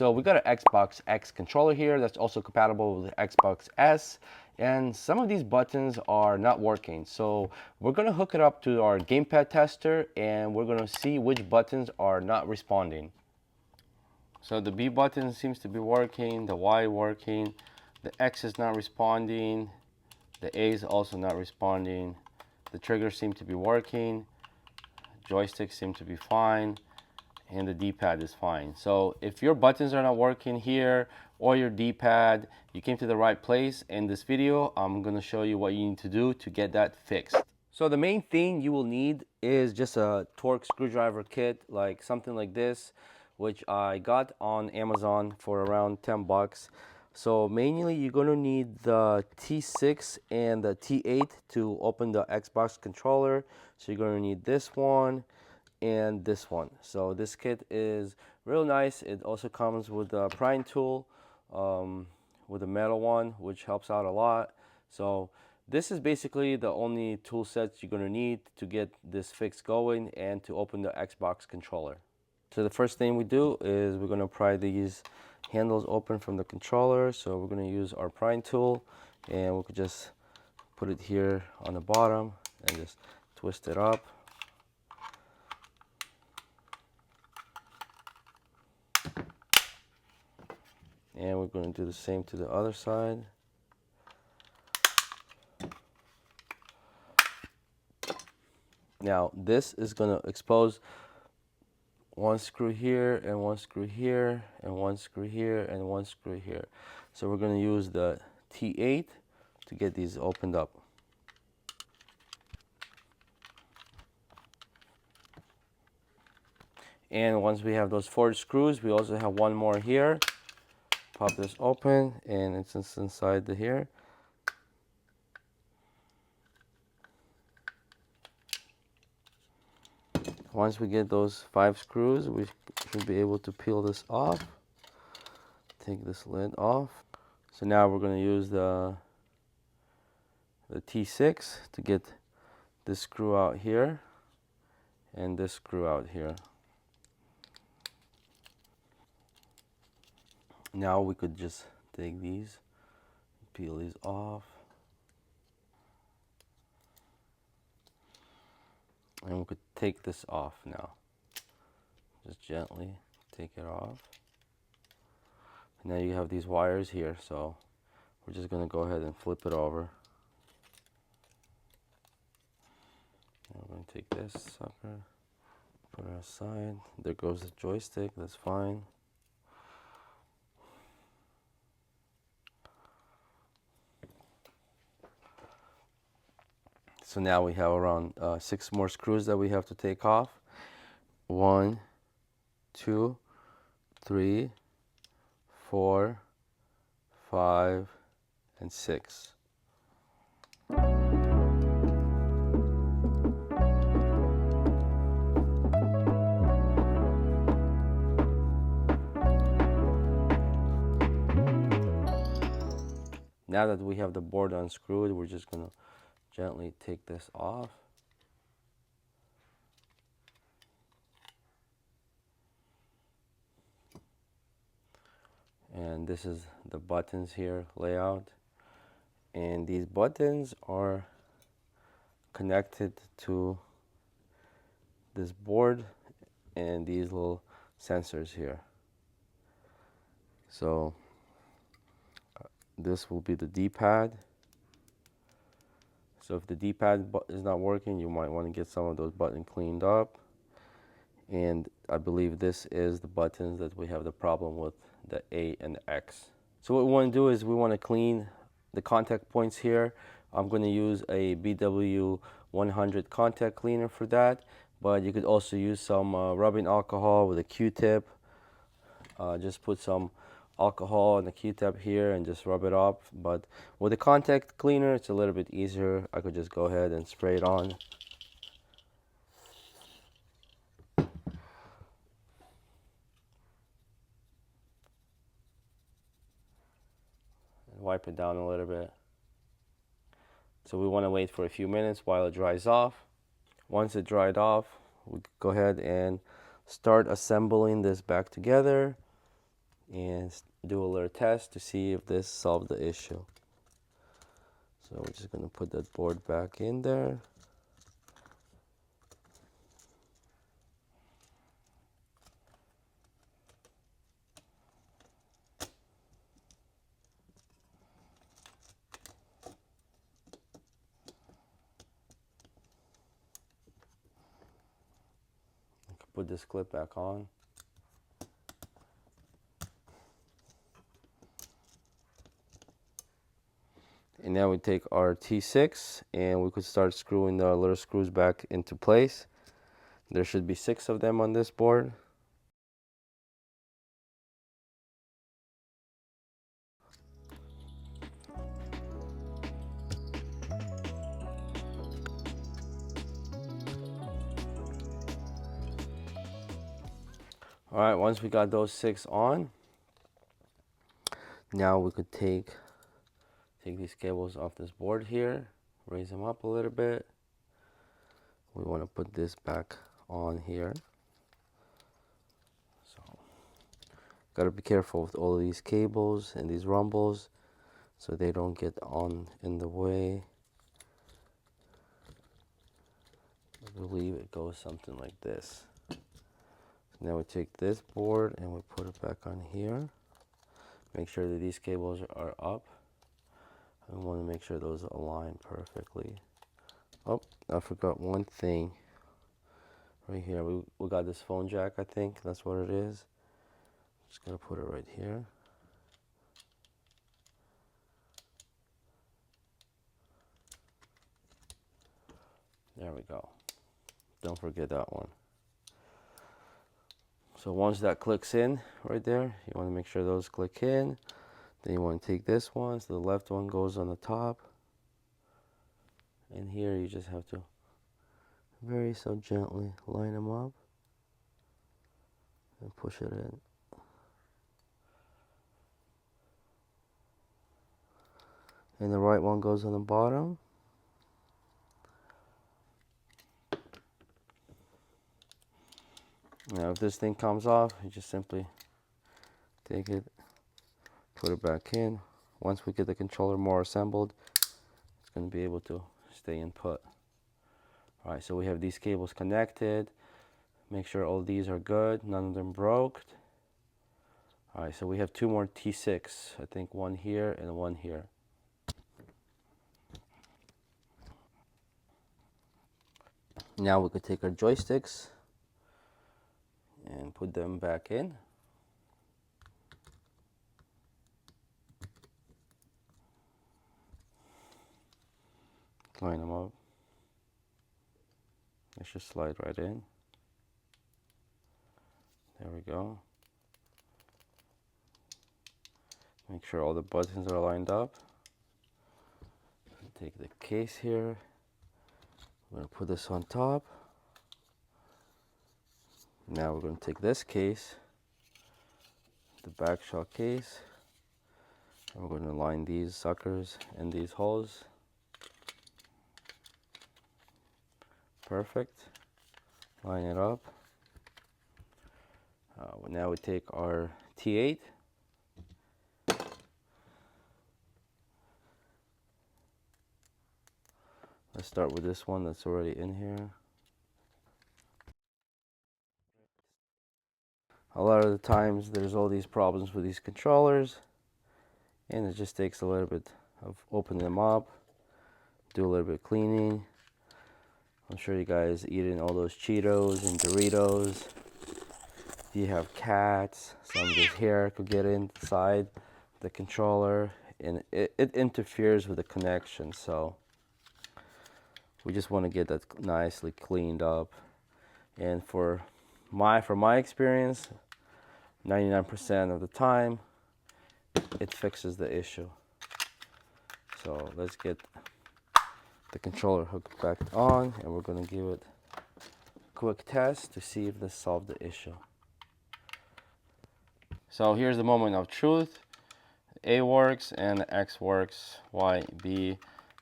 So we got an Xbox X controller here that's also compatible with the Xbox S, and some of these buttons are not working. So we're gonna hook it up to our gamepad tester and we're gonna see which buttons are not responding. So the B button seems to be working, the Y working, the X is not responding, the A is also not responding, the triggers seem to be working, joysticks seem to be fine, and the D-pad is fine. So if your buttons are not working here or your D-pad, you came to the right place. In this video, I'm gonna show you what you need to do to get that fixed. So the main thing you will need is just a Torx screwdriver kit, like something like this, which I got on Amazon for around 10 bucks. So mainly you're gonna need the T6 and the T8 to open the Xbox controller. So you're gonna need this one and this one. So this kit is real nice. It also comes with a prying tool, with a metal one, which helps out a lot. So this is basically the only tool sets you're gonna need to get this fix going and to open the Xbox controller. So the first thing we do is we're gonna pry these handles open from the controller. So we're gonna use our prying tool and we could just put it here on the bottom and just twist it up. And we're going to do the same to the other side. Now this is going to expose one screw here and one screw here and one screw here and one screw here. So we're going to use the T8 to get these opened up. And once we have those 4 screws, we also have one more here. Pop this open and it's inside the here. Once we get those 5 screws, we should be able to peel this off. Take this lid off. So now we're going to use the T6 to get this screw out here and this screw out here. Now we could just take these, peel these off. And we could take this off now. Just gently take it off. Now you have these wires here, so we're just going to go ahead and flip it over. And we're going to take this sucker, put it aside. There goes the joystick, that's fine. So now we have around 6 more screws that we have to take off. 1, 2, 3, 4, 5, and 6. Now that we have the board unscrewed, we're just going to gently take this off. And this is the buttons here layout. And these buttons are connected to this board and these little sensors here. So this will be the D-pad. So if the D-pad is not working, you might want to get some of those buttons cleaned up. And I believe this is the buttons that we have the problem with, the A and the X. So what we want to do is we want to clean the contact points here. I'm going to use a BW100 contact cleaner for that, but you could also use some rubbing alcohol with a Q-tip. Just put some alcohol on the Q-tip here and just rub it off. But with a contact cleaner, it's a little bit easier. I could just go ahead and spray it on. And wipe it down a little bit. So we want to wait for a few minutes while it dries off. Once it dried off, we go ahead and start assembling this back together. and do a little test to see if this solved the issue. So we're just going to put that board back in there. Put this clip back on. And now we take our T6 and we could start screwing the little screws back into place. There should be 6 of them on this board. All right, once we got those 6 on, now we could take these cables off this board here, raise them up a little bit. We want to put this back on here. So, gotta be careful with all of these cables and these rumbles so they don't get on in the way. I believe it goes something like this. Now we take this board and we put it back on here. Make sure that these cables are up. I want to make sure those align perfectly. Oh, I forgot one thing. Right here, we got this phone jack, I think. That's what it is. Just gonna put it right here. There we go. Don't forget that one. So once that clicks in right there, you want to make sure those click in. Then you want to take this one, so the left one goes on the top. And here you just have to very so gently line them up and push it in. And the right one goes on the bottom. Now if this thing comes off, you just simply take it, put it back in. Once we get the controller more assembled, it's going to be able to stay in put. Alright, so we have these cables connected. Make sure all these are good, none of them broke. Alright, so we have 2 more T6. I think one here and one here. Now we could take our joysticks and put them back in. Line them up. They should slide right in. There we go. Make sure all the buttons are lined up. Take the case here. I'm going to put this on top. Now we're going to take this case, the back shell case, and we're going to line these suckers in these holes. Perfect. Line it up. Now we take our T8. Let's start with this one that's already in here. A lot of the times there's all these problems with these controllers, and it just takes a little bit of opening them up, do a little bit of cleaning. I'm sure you guys eating all those Cheetos and Doritos. If you have cats, some of this hair could get inside the controller and it interferes with the connection, so we just want to get that nicely cleaned up. And from my experience, 99% of the time it fixes the issue. So let's get the controller hooked back on, and we're going to give it a quick test to see if this solved the issue. So here's the moment of truth. A works and X works, Y, B,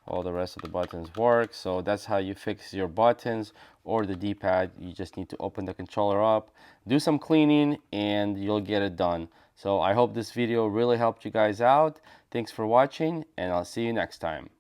all the rest of the buttons work. So that's how you fix your buttons or the D-pad. You just need to open the controller up, do some cleaning, and you'll get it done. So I hope this video really helped you guys out. Thanks for watching, and I'll see you next time.